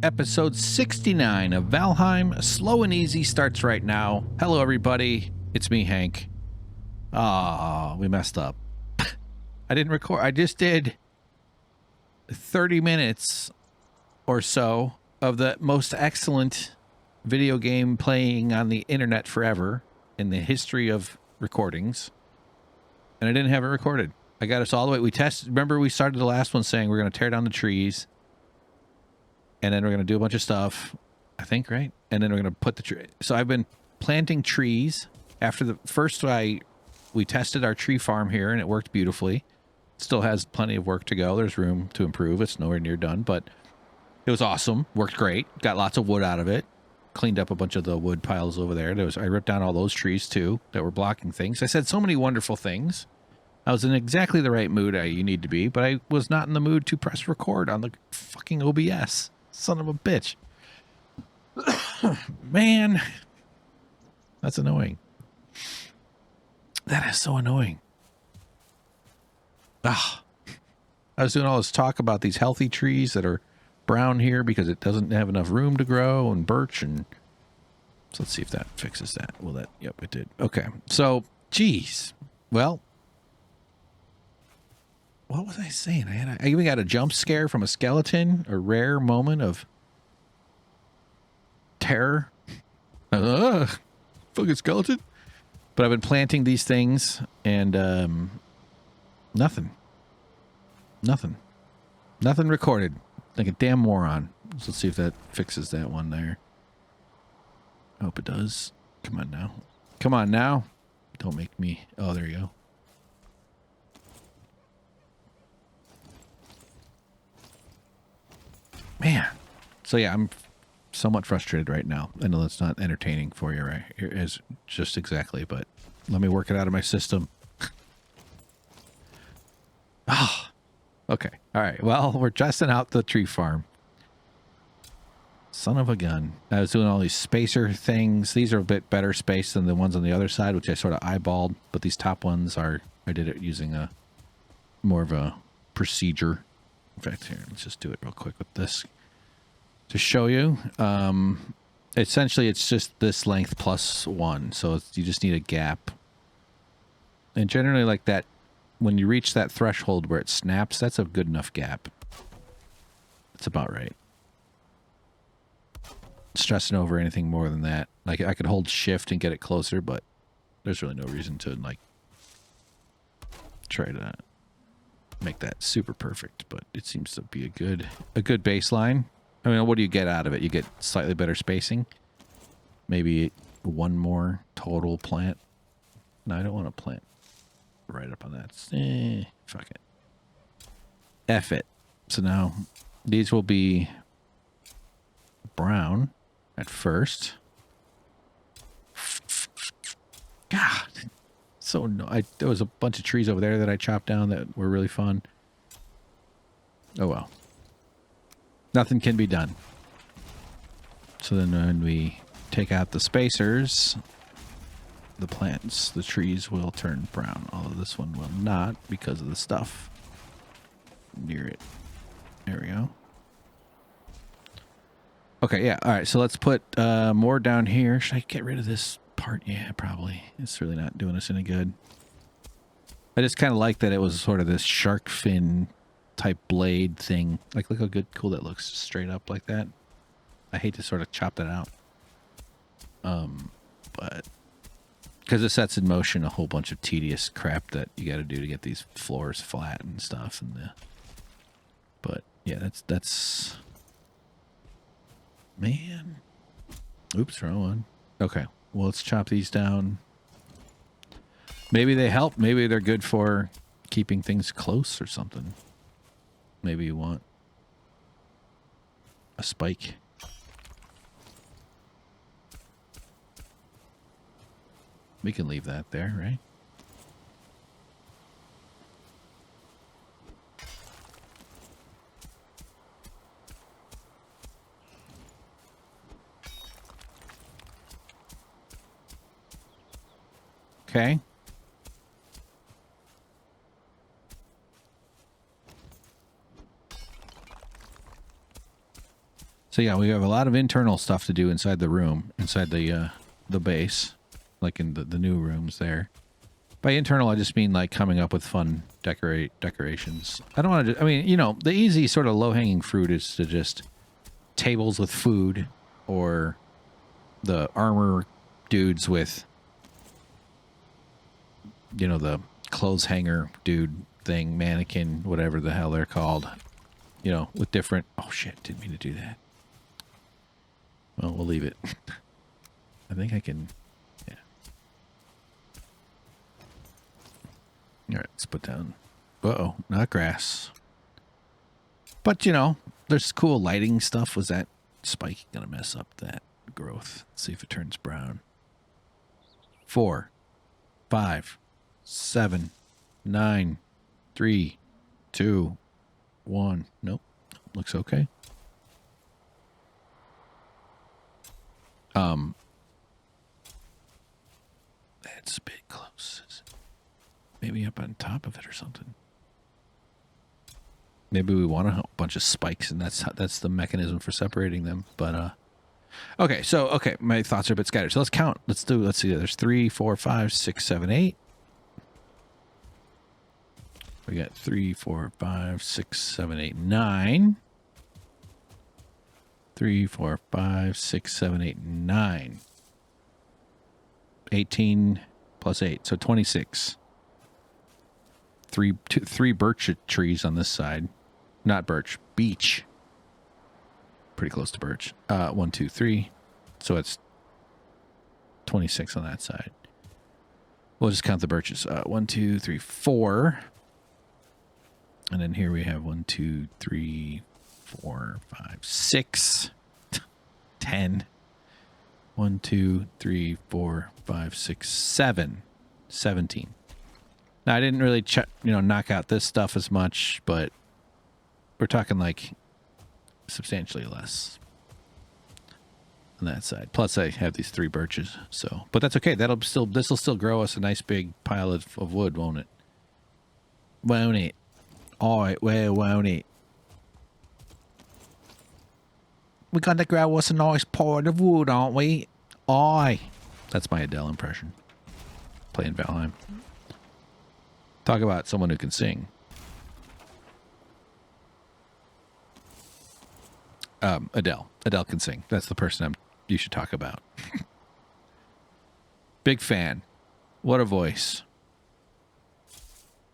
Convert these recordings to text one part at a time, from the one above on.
Episode 69 of Valheim, Slow and Easy, starts right now. Hello, everybody. It's me, Hank. We messed up. I didn't record. I just did 30 minutes or so of the most excellent video game playing on the internet forever in the history of recordings. And I didn't have it recorded. I got us all the way. We tested. Remember, we started the last one saying we're going to tear down the trees. And then we're going to do a bunch of stuff, I think, right? And then we're going to put the tree. So I've been planting trees. After the first, we tested our tree farm here, and it worked beautifully. Still has plenty of work to go. There's room to improve. It's nowhere near done, but it was awesome. Worked great. Got lots of wood out of it. Cleaned up a bunch of the wood piles over there. I ripped down all those trees, too, that were blocking things. I said so many wonderful things. I was in exactly the right mood you need to be, but I was not in the mood to press record on the fucking OBS. Son of a bitch. Man. That's annoying. That is so annoying. I was doing all this talk about these healthy trees that are brown here because it doesn't have enough room to grow, and birch, and so let's see if that fixes that. Well, that, yep, it did. Okay. So, geez. Well, what was I saying? I even got a jump scare from a skeleton, a rare moment of terror. Fucking skeleton. But I've been planting these things, and nothing recorded. Like a damn moron. So let's see if that fixes that one there. I hope it does. Come on now. Come on now. Don't make me. Oh, there you go. Man. So yeah, I'm somewhat frustrated right now. I know that's not entertaining for you right here is just exactly, but let me work it out of my system. Okay. All right. Well, we're testing out the tree farm. Son of a gun. I was doing all these spacer things. These are a bit better spaced than the ones on the other side, which I sort of eyeballed, but these top ones I did it using a more of a procedure. In fact, here, let's just do it real quick with this to show you. Essentially, it's just this length plus one, so you just need a gap. And generally like that, when you reach that threshold where it snaps, that's a good enough gap. That's about right. Stressing over anything more than that. Like, I could hold shift and get it closer, but there's really no reason to, like, try to make that super perfect, but it seems to be a good baseline. I mean, what do you get out of it? You get slightly better spacing. Maybe one more total plant. No, I don't want to plant right up on that. Fuck it. F it. So now these will be brown at first. God. So no, there was a bunch of trees over there that I chopped down that were really fun. Oh well. Nothing can be done. So then when we take out the spacers, the plants, the trees will turn brown. Although this one will not because of the stuff near it. There we go. Okay, yeah. All right, so let's put more down here. Should I get rid of this part? Yeah, probably. It's really not doing us any good. I just kind of like that it was sort of this shark fin type blade thing. Like, look how cool that looks straight up like that. I hate to sort of chop that out. But because it sets in motion a whole bunch of tedious crap that you got to do to get these floors flat and stuff. But yeah, that's man. Oops, wrong one. Okay, well, let's chop these down. Maybe they help. Maybe they're good for keeping things close or something. Maybe you want a spike. We can leave that there, right? Okay. So yeah, we have a lot of internal stuff to do inside the room, inside the base, like in the new rooms there. By internal, I just mean like coming up with fun decorations. I don't want to. I mean, you know, the easy sort of low-hanging fruit is to just tables with food, or the armor dudes with, you know, the clothes hanger dude thing, mannequin, whatever the hell they're called. You know, with different. Oh shit! Didn't mean to do that. Well, we'll leave it. I think I can. Yeah. All right, let's put down. Uh-oh, not grass. But, you know, there's cool lighting stuff. Was that spike going to mess up that growth? Let's see if it turns brown. 4, 5, 7, 9, 3, 2, 1. Nope. Looks okay. That's a bit close. Maybe up on top of it or something. Maybe we want a bunch of spikes, and that's the mechanism for separating them. But okay, my thoughts are a bit scattered. So let's count. Let's see. There's 3, 4, 5, 6, 7, 8. We got 3, 4, 5, 6, 7, 8, 9. 3, 4, 5, 6, 7, 8, 9. 18 plus 8, so 26. Three birch trees on this side. Not birch, beech. Pretty close to birch. 1, 2, 3. So it's 26 on that side. We'll just count the birches. 1, 2, 3, 4. And then here we have 1, 2, 3, 4, 5, 6. 10. 1, 2, 3, 4, 5, 6, 7. 17. Now, I didn't really knock out this stuff as much, but we're talking like substantially less on that side. Plus, I have these 3 birches, so. But that's okay. This will still grow us a nice big pile of wood, won't it? Won't it? All right, well, won't it? We're gonna grow us a nice pile of wood, aren't we? Aye. That's my Adele impression. Playing Valheim. Talk about someone who can sing. Adele. Adele can sing. That's the person you should talk about. Big fan. What a voice.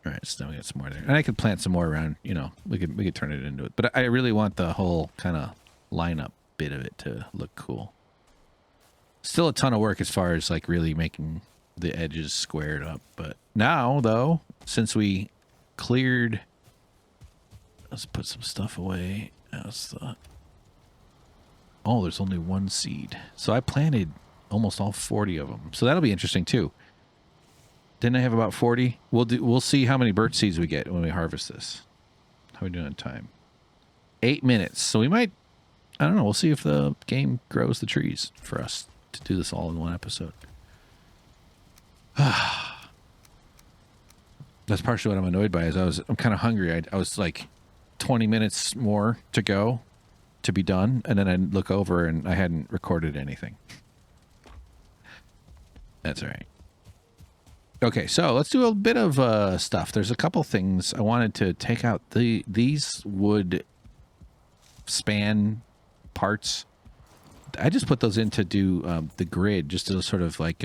All right, so now we got some more there. And I could plant some more around, you know, we could turn it into it. But I really want the whole kind of lineup bit of it to look cool. Still a ton of work as far as like really making the edges squared up. But now, though, since we cleared... Let's put some stuff away. Oh, there's only 1 seed. So I planted almost all 40 of them. So that'll be interesting, too. Didn't I have about 40? We'll see how many birch seeds we get when we harvest this. How are we doing on time? 8 minutes. So we might... I don't know. We'll see if the game grows the trees for us to do this all in one episode. That's partially what I'm annoyed by. Is I'm kind of hungry. I was like 20 minutes more to go to be done, and then I look over and I hadn't recorded anything. That's all right. Okay, so let's do a bit of stuff. There's a couple things I wanted to take out. These wood span parts. I just put those in to do the grid, just to sort of like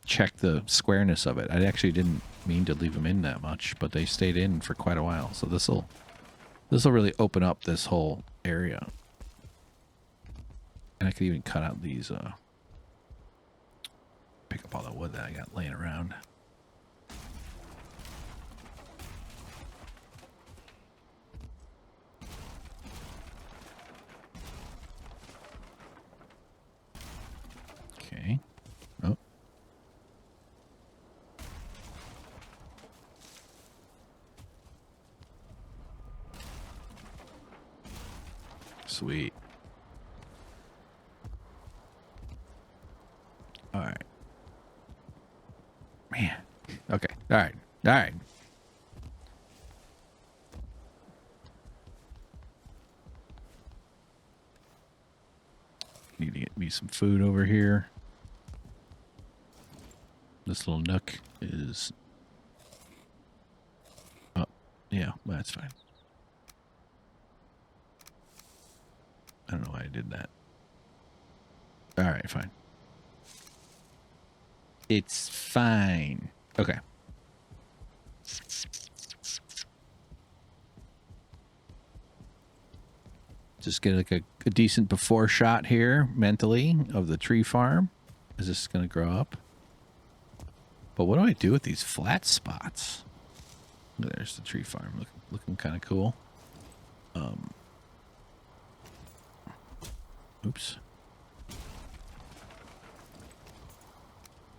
check the squareness of it. I actually didn't mean to leave them in that much, but they stayed in for quite a while. So this will really open up this whole area. And I could even cut out these, pick up all the wood that I got laying around. Okay. Oh. Sweet. All right. Man. Okay. All right. All right. Need to get me some food over here. This little nook is... Oh, yeah, that's fine. I don't know why I did that. All right, fine. It's fine. Okay. Just get like a decent before shot here mentally of the tree farm. Is this going to grow up? But what do I do with these flat spots? There's the tree farm looking kind of cool. Oops.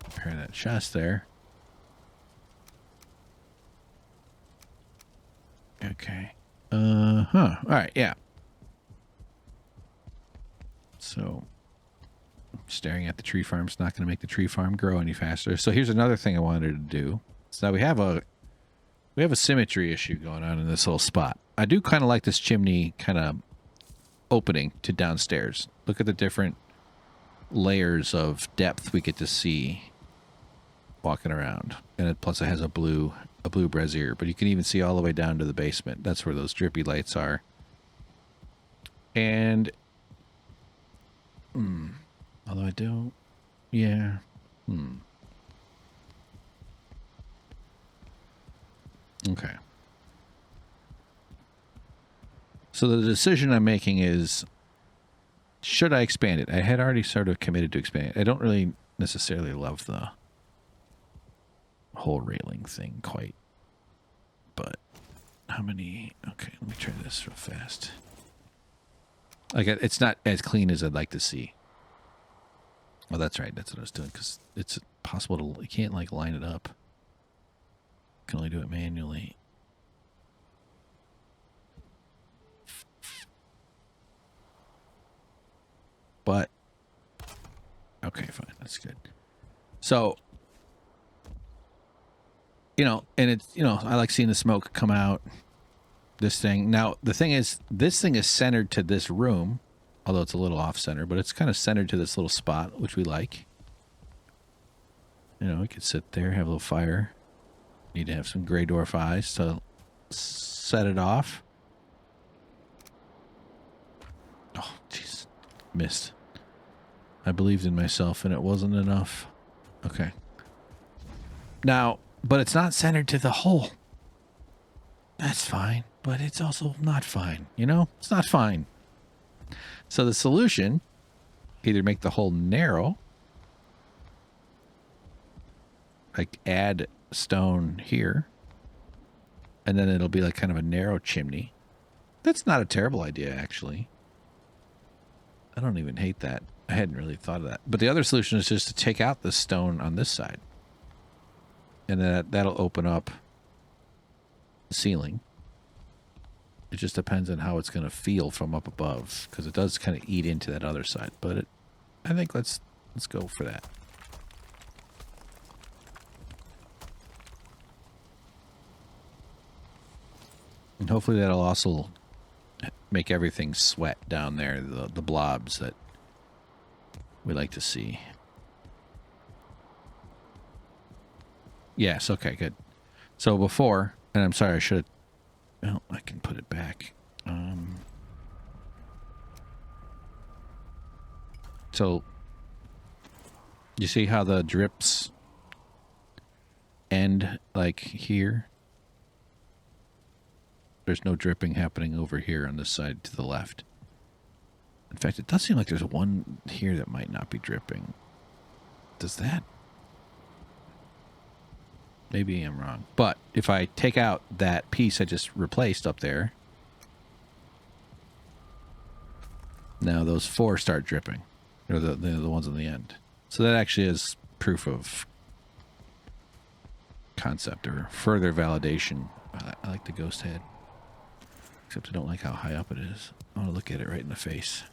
Repair that chest there. Okay. All right, yeah. So, staring at the tree farm is not going to make the tree farm grow any faster. So here's another thing I wanted to do. So now we have a symmetry issue going on in this little spot. I do kind of like this chimney kind of opening to downstairs. Look at the different layers of depth we get to see walking around. And plus it has a blue brazier, but you can even see all the way down to the basement. That's where those drippy lights are. And although I don't, yeah. Okay. So the decision I'm making is, should I expand it? I had already sort of committed to expand it. I don't really necessarily love the whole railing thing quite. But how many? Okay, let me try this real fast. Like, it's not as clean as I'd like to see. Oh, that's right. That's what I was doing, because it's possible to... You can't, like, line it up. You can only do it manually. But... Okay, fine. That's good. So... You know, and it's... You know, I like seeing the smoke come out. This thing. Now, the thing is, this thing is centered to this room. Although it's a little off-center, but it's kind of centered to this little spot, which we like. You know, we could sit there, have a little fire. Need to have some gray dwarf eyes to set it off. Oh, jeez. Missed. I believed in myself, and it wasn't enough. Okay. Now, but it's not centered to the hole. That's fine, but it's also not fine. You know? It's not fine. So the solution, either make the hole narrow, like add stone here, and then it'll be like kind of a narrow chimney. That's not a terrible idea, actually. I don't even hate that. I hadn't really thought of that. But the other solution is just to take out the stone on this side. And then that'll open up the ceiling. It just depends on how it's going to feel from up above, because it does kind of eat into that other side. But I think let's go for that. And hopefully that'll also make everything sweat down there, the blobs that we like to see. Yes, okay, good. So before, and I'm sorry, I should have... Well, I can put it back. So, you see how the drips end, like, here? There's no dripping happening over here on this side to the left. In fact, it does seem like there's one here that might not be dripping. Does that? Maybe I'm wrong. But if I take out that piece I just replaced up there, now those 4 start dripping. Or the ones on the end. So that actually is proof of concept or further validation. I like the ghost head. Except I don't like how high up it is. I want to look at it right in the face.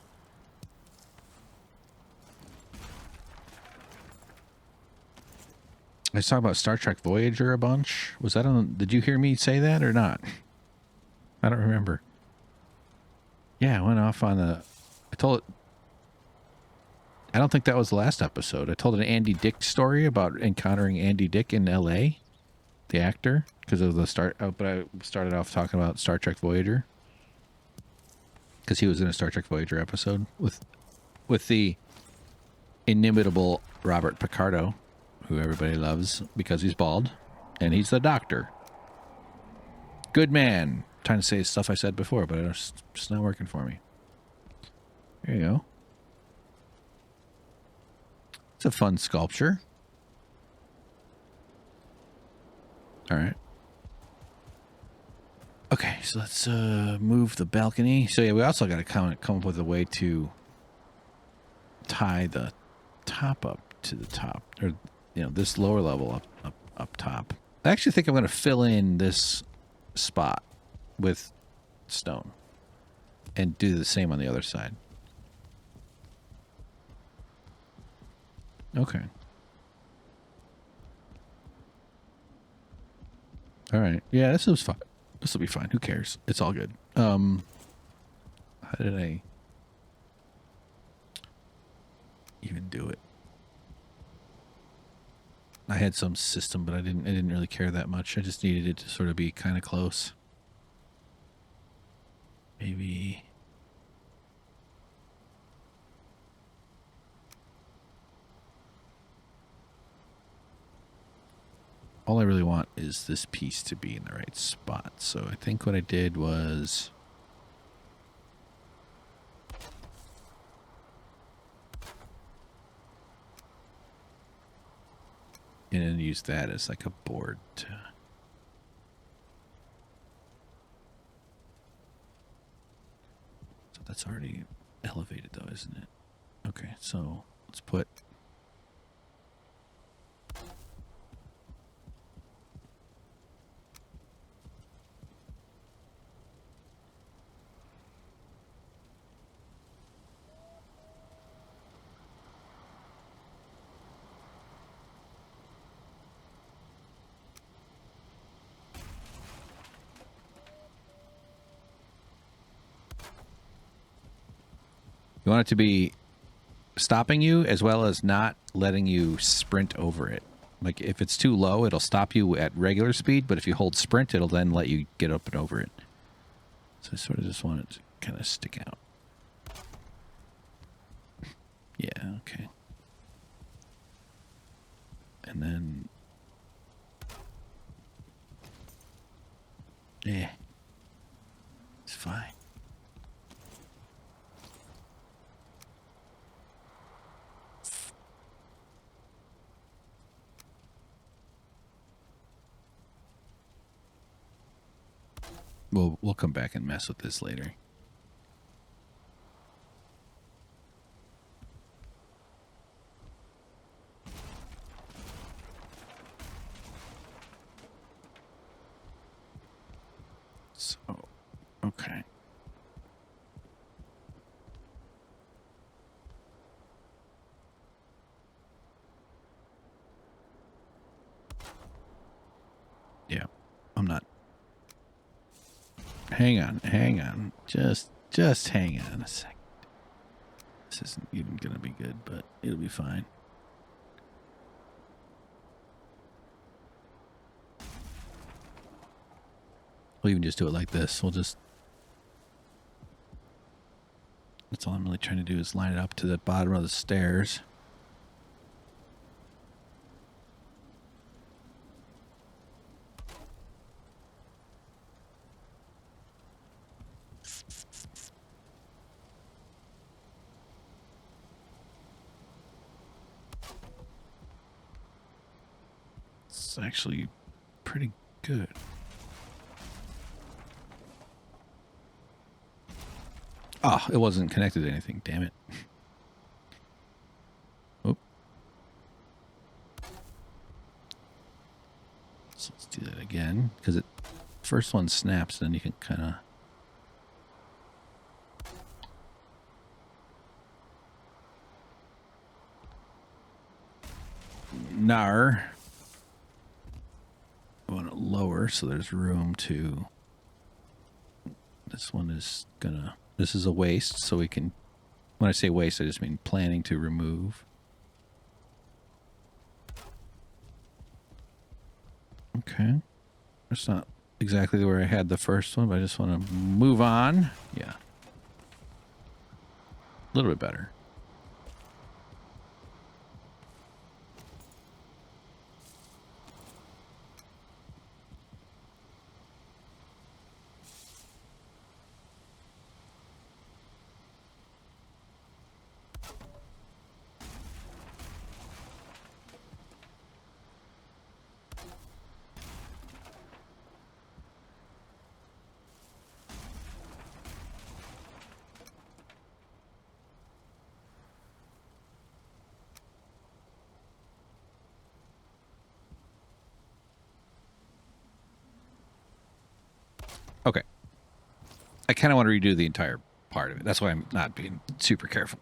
I was talking about Star Trek Voyager a bunch. Was that on... Did you hear me say that or not? I don't remember. Yeah, I went off on a... I told it... I don't think that was the last episode. I told an Andy Dick story about encountering Andy Dick in L.A., the actor, because of the start. Oh, but I started off talking about Star Trek Voyager because he was in a Star Trek Voyager episode with the inimitable Robert Picardo, who everybody loves because he's bald, and he's the Doctor. Good man. I'm trying to say stuff I said before, but it's just not working for me. There you go. It's a fun sculpture. All right. Okay, so let's move the balcony. So yeah, we also got to come up with a way to tie the top up to the top, or this lower level up top. I actually think I'm going to fill in this spot with stone and do the same on the other side. Okay. All right. Yeah, this was fine. This will be fine. Who cares? It's all good. How did I even do it? I had some system, but I didn't really care that much. I just needed it to sort of be kind of close. Maybe all I really want is this piece to be in the right spot. So I think what I did was and then use that as like a board to so that's already elevated though, isn't it? Okay, so let's put you want it to be stopping you as well as not letting you sprint over it. Like if it's too low, it'll stop you at regular speed, but if you hold sprint, it'll then let you get up and over it. So I sort of just want it to kind of stick out. Yeah, okay. And then yeah, it's fine. We'll come back and mess with this later. So, okay. Yeah, I'm not. Hang on. Just hang on a second. This isn't even gonna be good, but it'll be fine. We'll even just do it like this. That's all I'm really trying to do is line it up to the bottom of the stairs. It's actually pretty good. Oh, it wasn't connected to anything. Damn it. Oh. So let's do that again, because it first one snaps, then you can kind of nar. I want it lower so there's room to. This one is gonna. This is a waist, so we can When I say waste, I just mean planning to remove. Okay. That's not exactly where I had the first one, but I just want to move on. Yeah. A little bit better. Okay. I kind of want to redo the entire part of it. That's why I'm not being super careful.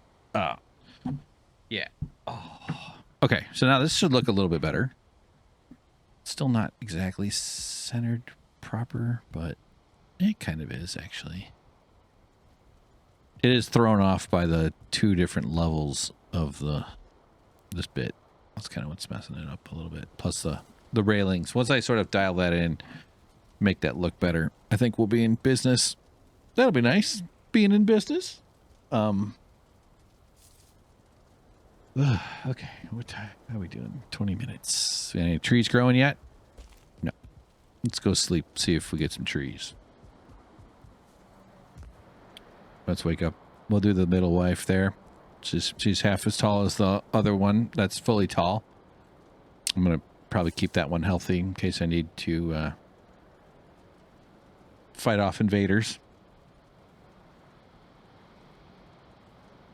Yeah. Oh. Okay, so now this should look a little bit better. Still not exactly centered proper, but it kind of is, actually. It is thrown off by the two different levels of this bit. That's kind of what's messing it up a little bit. Plus the railings. Once I sort of dial that in, make that look better, I think we'll be in business. That'll be nice, being in business. Okay, what time? How are we doing? 20 minutes. Any trees growing yet? No. Let's go sleep, see if we get some trees. Let's wake up. We'll do the middle wife there. She's half as tall as the other one. That's fully tall. I'm going to probably keep that one healthy in case I need to fight off invaders.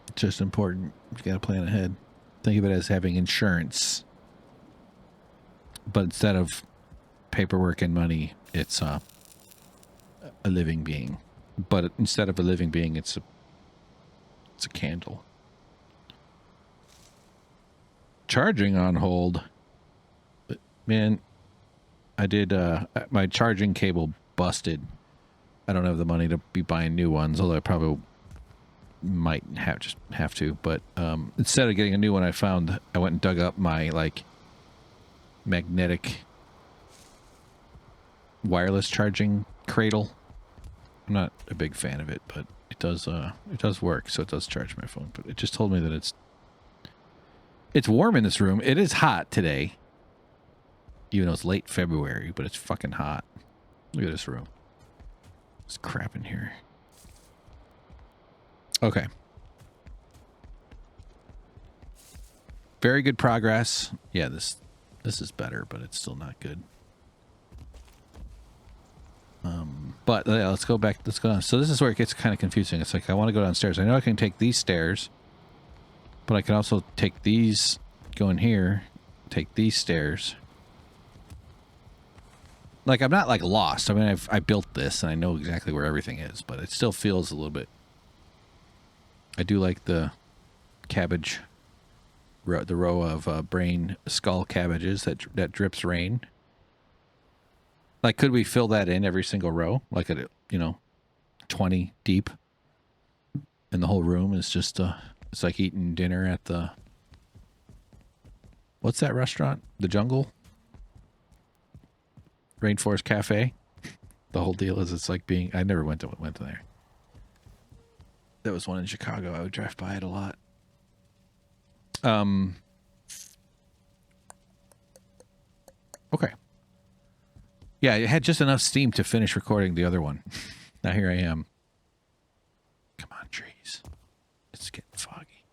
It's just important. You got to plan ahead. Think of it as having insurance. But instead of paperwork and money, it's a living being. But instead of a living being, it's a candle. Charging on hold. Man, I did my charging cable busted. I don't have the money to be buying new ones, although I probably might have to. But instead of getting a new one, I went and dug up my like magnetic wireless charging cradle. I'm not a big fan of it, but it does work, so it does charge my phone. But it just told me that it's warm in this room. It is hot today. Even though it's late February, but it's fucking hot. Look at this room. There's crap in here. Okay. Very good progress. Yeah, this is better, but it's still not good. But yeah, let's go back. Let's go on. So this is where it gets kind of confusing. It's like I want to go downstairs. I know I can take these stairs, but I can also take these, go in here, take these stairs. Like I'm not like lost. I mean, I built this and I know exactly where everything is, but it still feels a little bit. I do like the cabbage, the row of brain skull cabbages that drips rain. Like, could we fill that in every single row? Like, 20 deep? And the whole room is just, it's like eating dinner at the... What's that restaurant? The Jungle? Rainforest Cafe? The whole deal is it's like being... I never went to there. There was one in Chicago. I would drive by it a lot. Okay. Yeah, it had just enough steam to finish recording the other one. Now here I am. Come on, trees. It's getting foggy.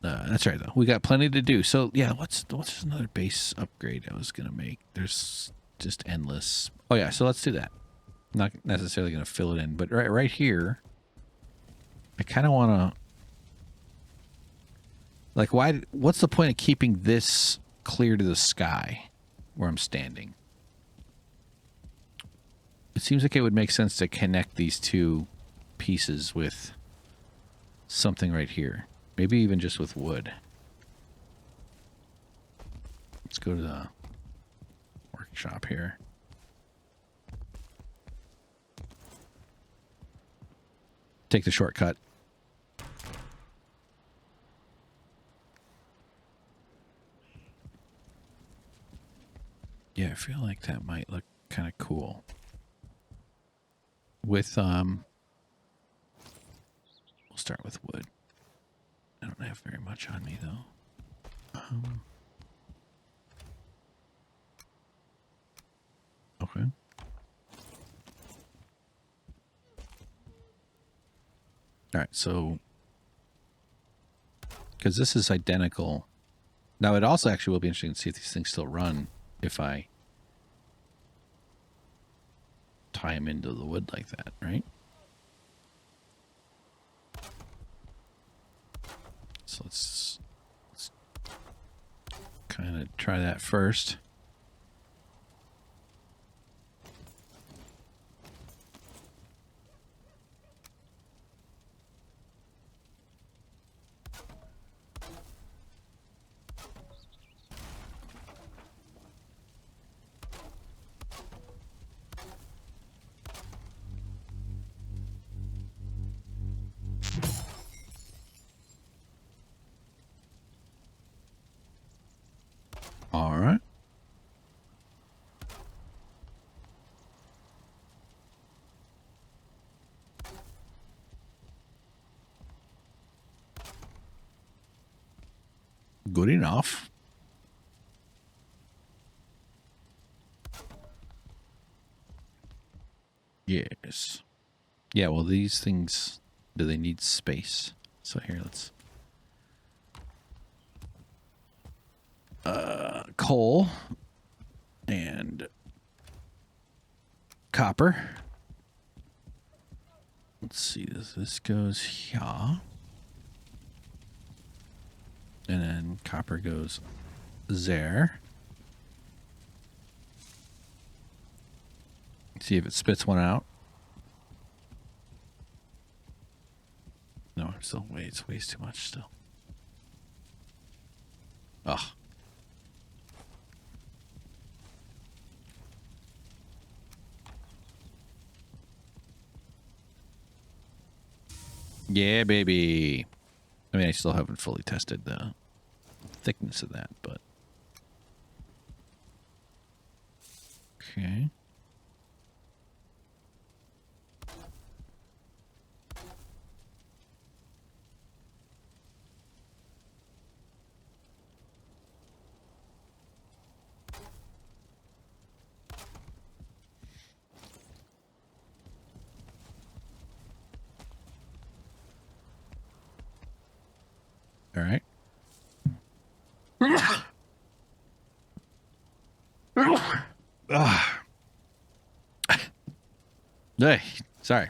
That's right, though. We got plenty to do. So, yeah, what's another base upgrade I was going to make? There's just endless. Oh, yeah, so let's do that. I'm not necessarily going to fill it in, but right here, I kind of want to... Like, what's the point of keeping this clear to the sky where I'm standing? It seems like it would make sense to connect these two pieces with something right here. Maybe even just with wood. Let's go to the workshop here. Take the shortcut. Yeah, I feel like that might look kind of cool. With, we'll start with wood. I don't have very much on me, though. Okay. All right, so... Because this is identical. Now, it also actually will be interesting to see if these things still run if I tie them into the wood like that, right? So let's kind of try that first. All right. Good enough. Yes. Yeah, well, these things, do they need space? So here, let's... coal and copper. Let's see, this goes here. And then copper goes there. See if it spits one out. No, I'm still way, it's way too much still. Ugh. Yeah, baby. I mean, I still haven't fully tested the thickness of that, but... Okay. All right. Hey, sorry.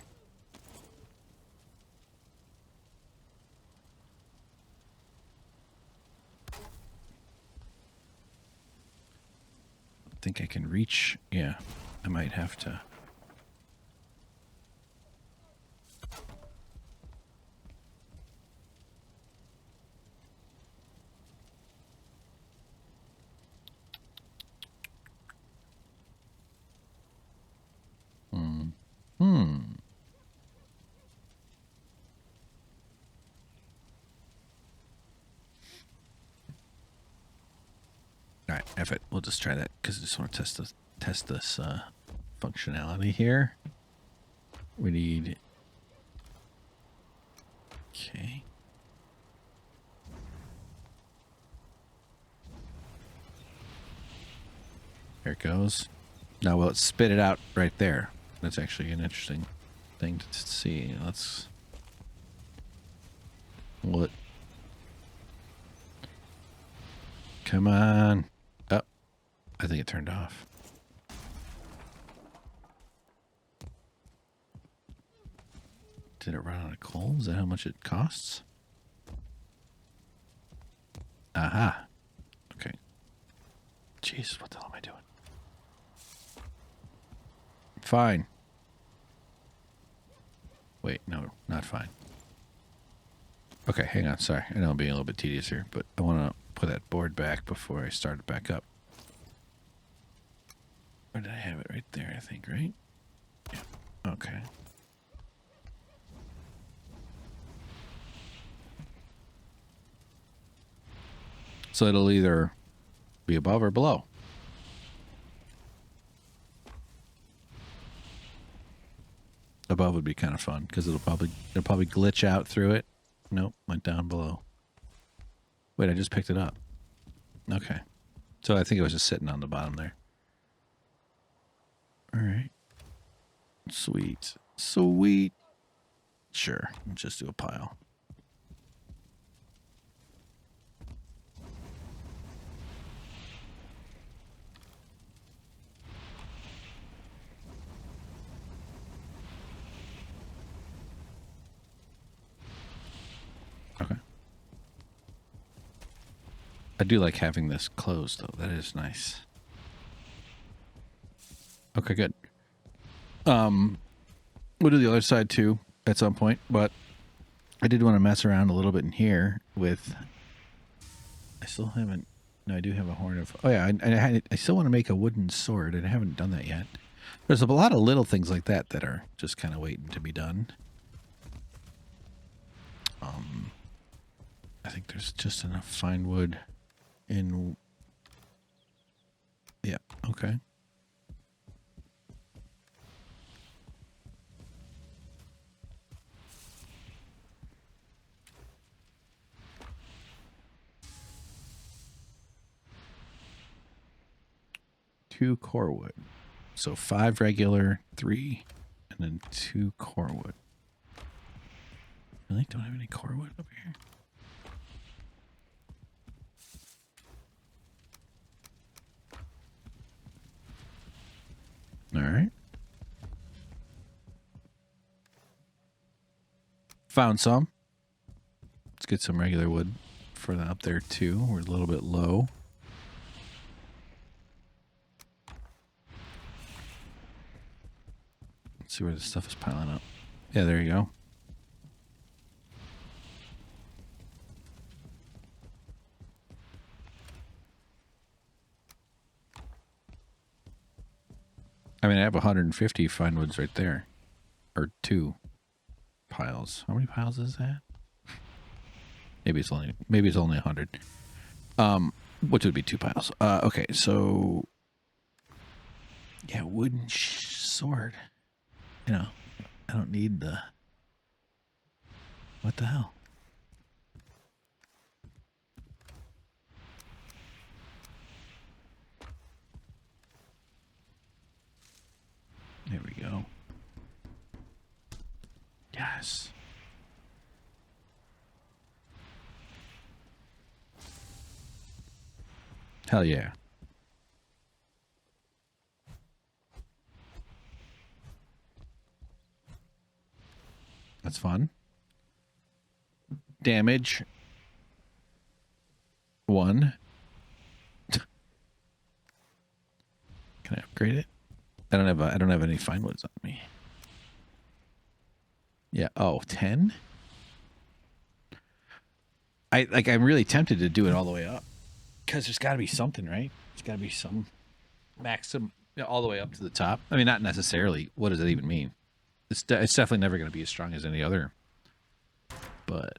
I think I can reach. Yeah, I might have to. All right, F it. We'll just try that because I just want to test this functionality here. We need. Okay. There it goes. Now, will it spit it out right there? That's actually an interesting thing to see. Let's. Will it? Come on. Oh, I think it turned off. Did it run out of coal? Is that how much it costs? Aha. Okay. Jeez, what the hell am I doing? Fine. Wait, no, not fine. Okay, hang on. Sorry. I know I'm being a little bit tedious here, but I want to put that board back before I start it back up. Where did I have it? Right there, I think, right? Yeah. Okay. So it'll either be above or below. above would be kind of fun because it'll probably glitch out through it. Nope, went down below. Wait, I just picked it up. Okay. So I think it was just sitting on the bottom there. All right. Sweet. Sweet. Sure. Let's just do a pile. Okay. I do like having this closed, though. That is nice. Okay, good. We'll do the other side, too, at some point. But I did want to mess around a little bit in here with... I still haven't... No, I do have a horn of... Oh, yeah, I still want to make a wooden sword, and I haven't done that yet. There's a lot of little things like that that are just kind of waiting to be done. I think there's just enough fine wood in... Yeah, okay. Two core wood. So 5 regular, 3, and then 2 core wood. Really? Don't have any core wood over here? All right. Found some. Let's get some regular wood for that up there too. We're a little bit low. Let's see where this stuff is piling up. Yeah, there you go. I mean, I have 150 fine woods right there. Or 2 piles. How many piles is that? Maybe it's only 100. Which would be 2 piles. Okay, so yeah, wooden sword. You know, I don't need the... What the hell? There we go. Yes. Hell yeah. That's fun. Damage 1. Can I upgrade it? I don't have any fine woods on me. Yeah. Oh, 10? I'm really tempted to do it all the way up. Because there's got to be something, right? There's got to be some maximum, all the way up to the top. I mean, not necessarily. What does that even mean? It's definitely never going to be as strong as any other. But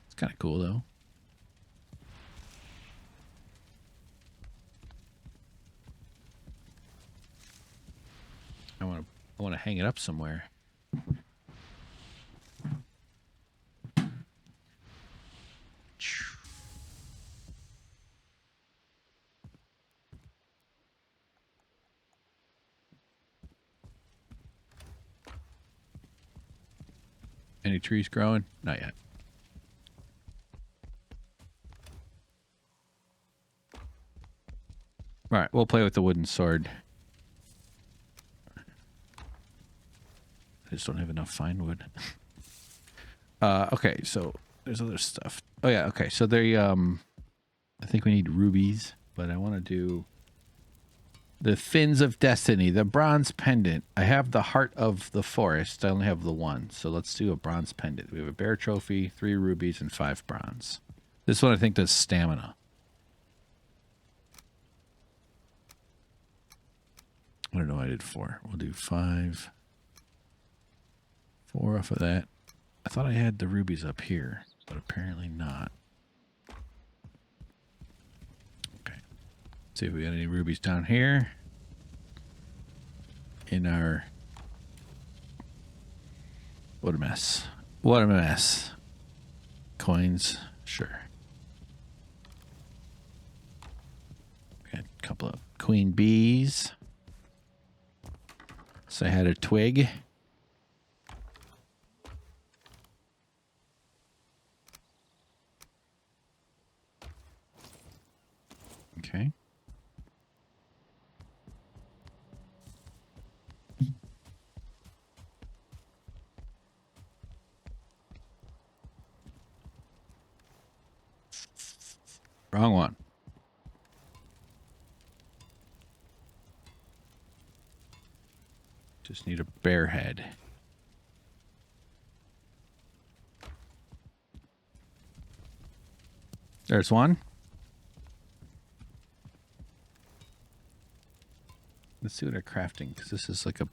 it's kind of cool, though. I want to hang it up somewhere. Any trees growing? Not yet. All right, we'll play with the wooden sword. I just don't have enough fine wood. Okay, so there's other stuff. Oh yeah, okay. So they I think we need rubies, but I want to do the fins of destiny, the bronze pendant. I have the heart of the forest. I only have the 1. So let's do a bronze pendant. We have a bear trophy, 3 rubies, and 5 bronze. This one I think does stamina. I don't know. I did 4. We'll do 5. 4 off of that. I thought I had the rubies up here, but apparently not. Okay. See if we got any rubies down here in our What a mess. What a mess. Coins, sure. Got a couple of queen bees. So I had a twig. Okay. Wrong one. Just need a bear head. There's one. Let's see what they're crafting, because this is like a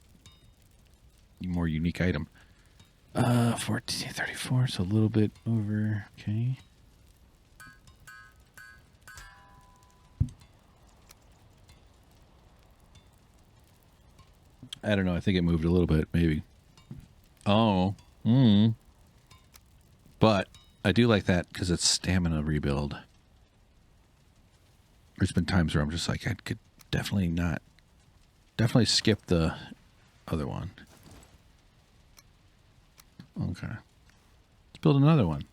more unique item. 1434, so a little bit over. Okay. I don't know. I think it moved a little bit, maybe. Oh. But I do like that because it's stamina rebuild. There's been times where I'm just like, I could definitely skip the other one. Okay. Let's build another one.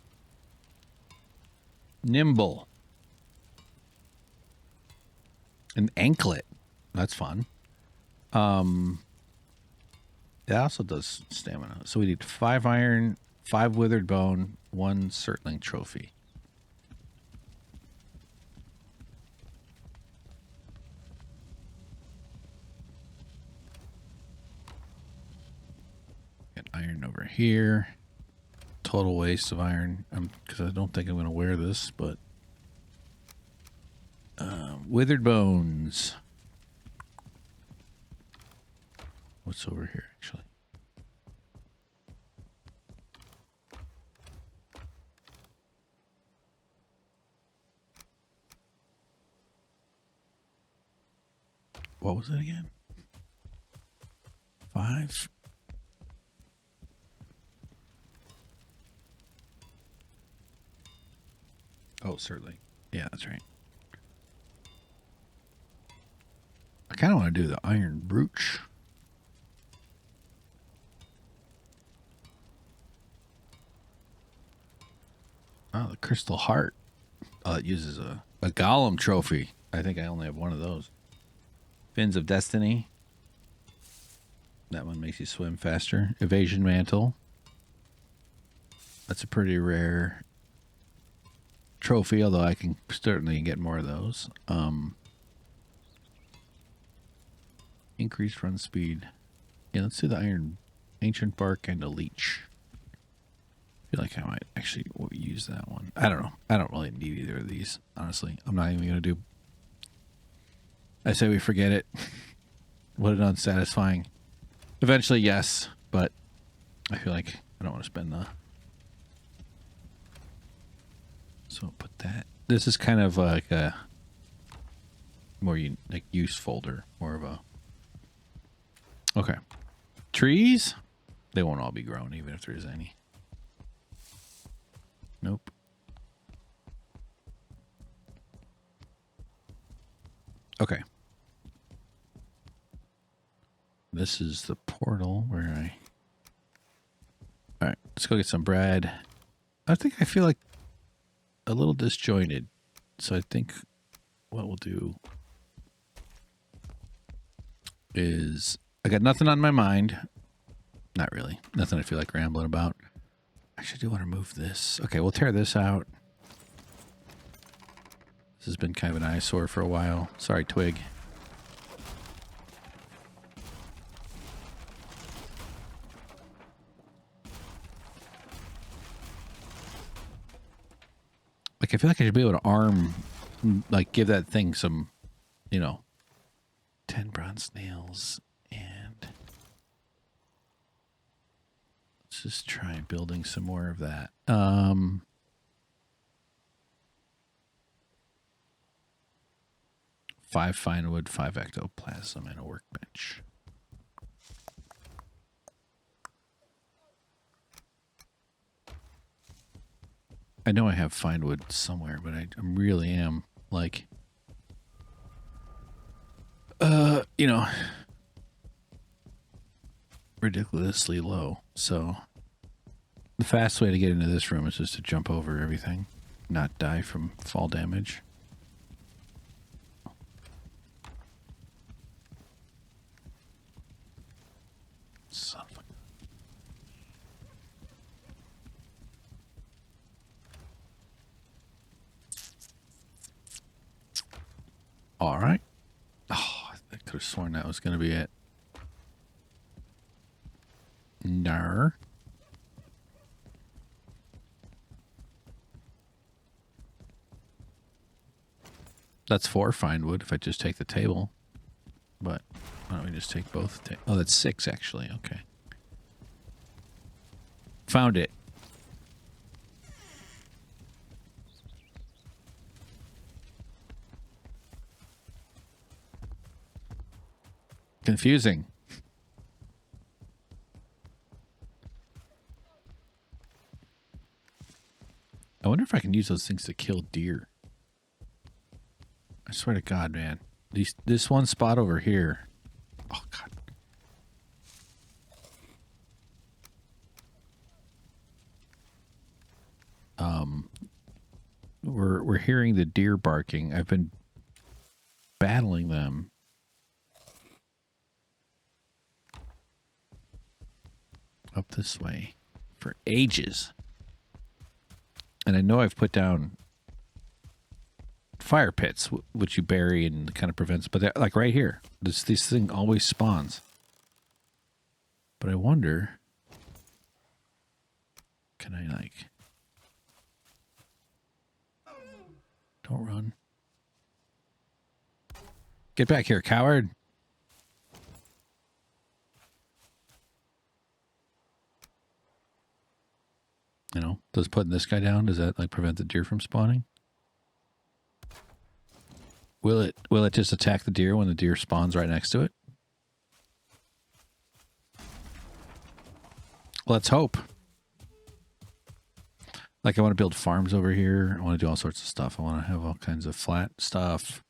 Nimble. An anklet. That's fun. It also does stamina. So we need 5 iron, 5 withered bone, 1 circling trophy. Get iron over here. Total waste of iron. Because I don't think I'm going to wear this, but withered bones. What's over here, actually? What was it again? 5? Oh, certainly. Yeah, that's right. I kind of want to do the iron brooch. Oh, the crystal heart. Oh, it uses a golem trophy. I think I only have one of those. Fins of Destiny. That one makes you swim faster. Evasion Mantle. That's a pretty rare trophy, although I can certainly get more of those. Increased run speed. Yeah, let's do the iron, ancient bark, and a leech. I feel like I might actually use that one. I don't know. I don't really need either of these, honestly. I'm not even going to do... I say we forget it. What an unsatisfying... Eventually, yes, but I feel like I don't want to spend the... So I'll put that... This is kind of like a more like use folder, more of a... Okay. Trees? They won't all be grown, even if there's any. Nope. Okay. This is the portal where I... Alright, let's go get some bread. I feel like a little disjointed. So I think what we'll do is... I got nothing on my mind. Not really. Nothing I feel like rambling about. Actually, I do want to move this. Okay, we'll tear this out. This has been kind of an eyesore for a while. Sorry, twig. Like, I feel like I should be able to arm, like, give that thing some, 10 bronze nails, and let's just try building some more of that. 5 fine wood, 5 ectoplasm, and a workbench. I know I have find wood somewhere, but I really am like, you know, ridiculously low. So the fast way to get into this room is just to jump over everything, not die from fall damage. Son of a... All right. Oh, I could have sworn that was going to be it. Nar. That's 4 find wood if I just take the table. But why don't we just take both? Oh, that's 6 actually. Okay. Found it. Confusing. I wonder if I can use those things to kill deer. I swear to God, man. This one spot over here. Oh, God. We're hearing the deer barking. I've been battling them. Up this way for ages. And I know I've put down fire pits, which you bury and kind of prevents, but like right here, this thing always spawns. But I wonder, can I like, don't run. Get back here, coward. You know, does putting this guy down, does that like prevent the deer from spawning? Will it just attack the deer when the deer spawns right next to it? Let's hope. Like I want to build farms over here. I want to do all sorts of stuff. I want to have all kinds of flat stuff.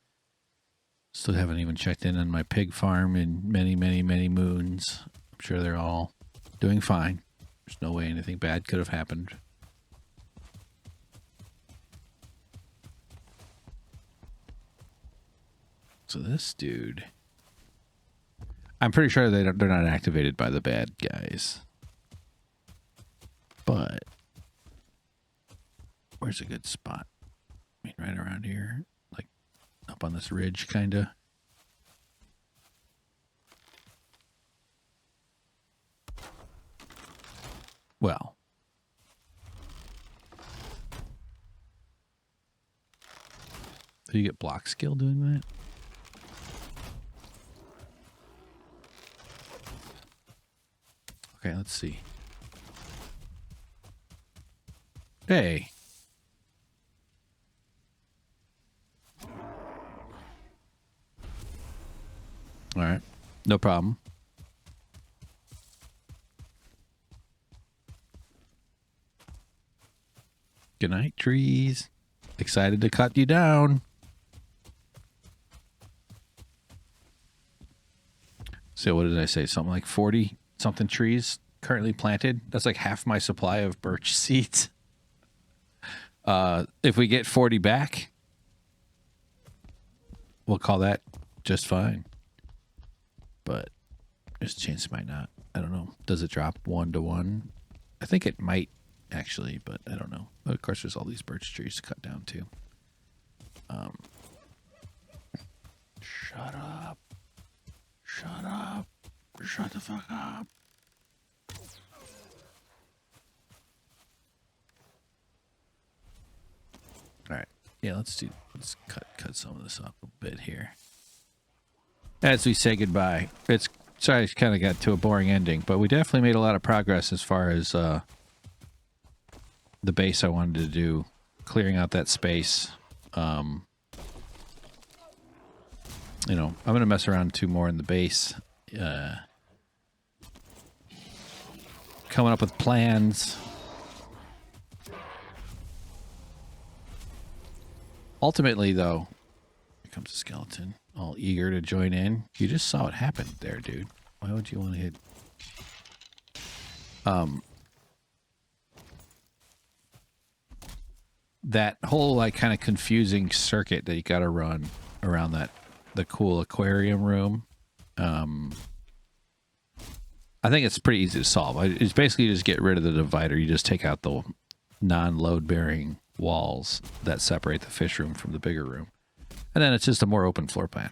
Still haven't even checked in on my pig farm in many, many, many moons. I'm sure they're all doing fine. There's no way anything bad could have happened. So this dude, I'm pretty sure they're not activated by the bad guys. But where's a good spot? I mean, right around here, like up on this ridge, kind of. Well, do you get block skill doing that? Okay, let's see. Hey. All right. No problem. Good night, trees. Excited to cut you down. So what did I say? Something like 40 something trees currently planted. That's like half my supply of birch seeds. If we get 40 back, we'll call that just fine. But there's a chance it might not. I don't know. Does it drop 1 to 1? I think it might actually, but I don't know. But of course, there's all these birch trees to cut down too. Shut up. Shut up. Shut the fuck up. All right. Yeah, let's cut some of this up a bit here. As we say goodbye. Sorry, it kind of got to a boring ending, but we definitely made a lot of progress as far as the base I wanted to do, clearing out that space. You know, I'm going to mess around 2 more in the base. Coming up with plans. Ultimately, though, here comes a skeleton, all eager to join in. You just saw what happened there, dude. Why would you want to hit? That whole like kind of confusing circuit that you got to run around the cool aquarium room. I think it's pretty easy to solve. It's basically just get rid of the divider. You just take out the non-load bearing walls that separate the fish room from the bigger room. And then it's just a more open floor plan.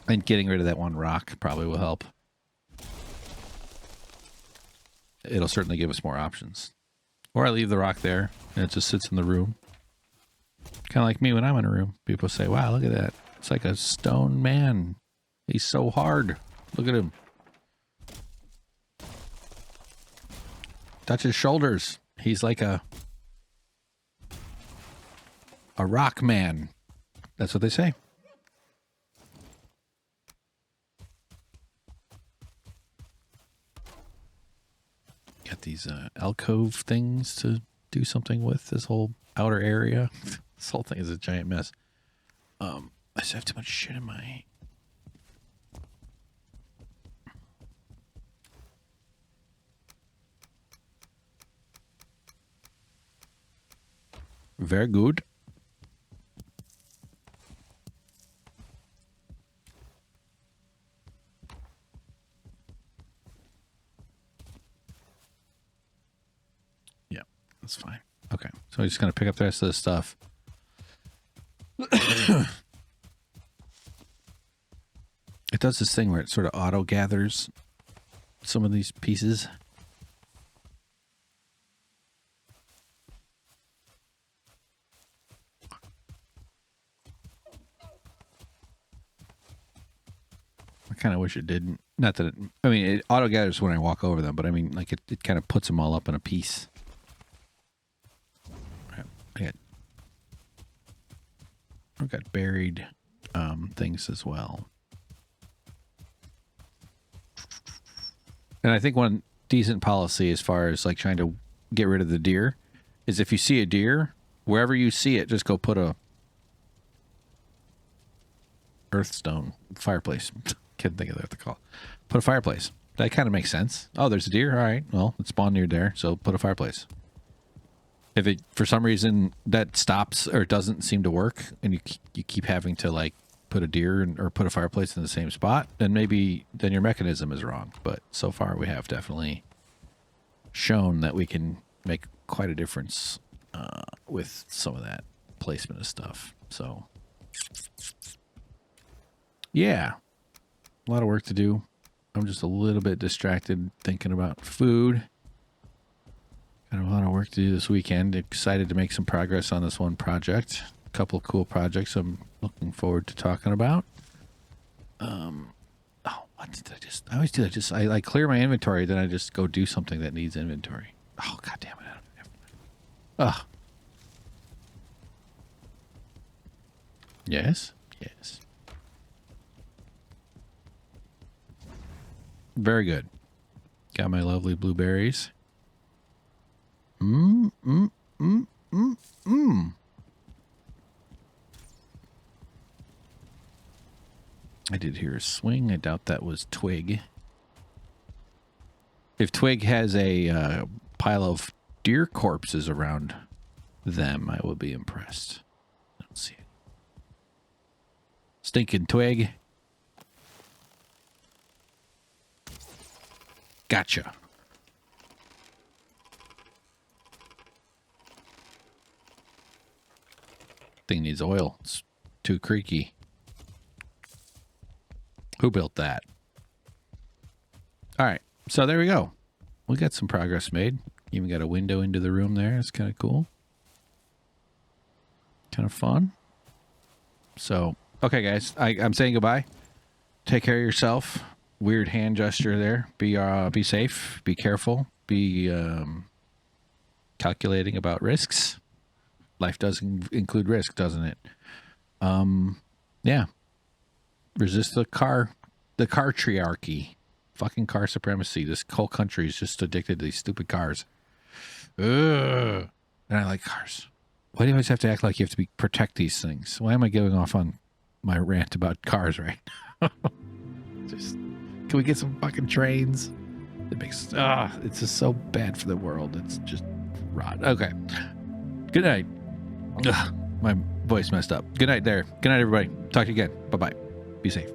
And getting rid of that one rock probably will help. It'll certainly give us more options. Or I leave the rock there and it just sits in the room. Kind of like me when I'm in a room. People say, wow, look at that. It's like a stone man. He's so hard. Look at him. Touch his shoulders. He's like a rock man. That's what they say. Got these alcove things to do something with this whole outer area. This whole thing is a giant mess. I just have too much shit in my... Very good. Yeah, that's fine. Okay, so I'm just going to pick up the rest of this stuff. It does this thing where it sort of auto-gathers some of these pieces. I kind of wish it didn't. Not that it, I mean, it auto gathers when I walk over them, but I mean, like, it kind of puts them all up in a piece. I've got buried things as well. And I think one decent policy as far as like trying to get rid of the deer is if you see a deer, wherever you see it, just go put a earthstone fireplace. Can't think of what to call it. Put a fireplace. That kind of makes sense. Oh, there's a deer. All right. Well, it spawned near there, so put a fireplace. If it for some reason that stops or doesn't seem to work, and you keep having to like put a deer or put a fireplace in the same spot, then maybe your mechanism is wrong. But so far, we have definitely shown that we can make quite a difference with some of that placement of stuff. So, yeah. A lot of work to do. I'm just a little bit distracted thinking about food. Got a lot of work to do this weekend. Excited to make some progress on this one project. A couple of cool projects I'm looking forward to talking about. What did I just... I always do that. I like clear my inventory, then I just go do something that needs inventory. Oh, God damn it. I don't have... Ugh. Yes? Yes. Very good. Got my lovely blueberries. I did hear a swing. I doubt that was Twig. If Twig has a pile of deer corpses around them, I will be impressed. I don't see it. Stinking Twig. Gotcha. Thing needs oil. It's too creaky. Who built that? All right. So there we go. We got some progress made. Even got a window into the room there. It's kind of cool. Kind of fun. So, okay, guys. I'm saying goodbye. Take care of yourself. Weird hand gesture there. Be safe. Be careful. Be calculating about risks. Life does include risk, doesn't it? Yeah. Resist the car triarchy. Fucking car supremacy. This whole country is just addicted to these stupid cars. Ugh. And I like cars. Why do you always have to act like you have to protect these things? Why am I going off on my rant about cars right now? Just, can we get some fucking trains? It makes, it's just so bad for the world. It's just rot. Okay. Good night. Ugh, my voice messed up. Good night there. Good night, everybody. Talk to you again. Bye-bye. Be safe.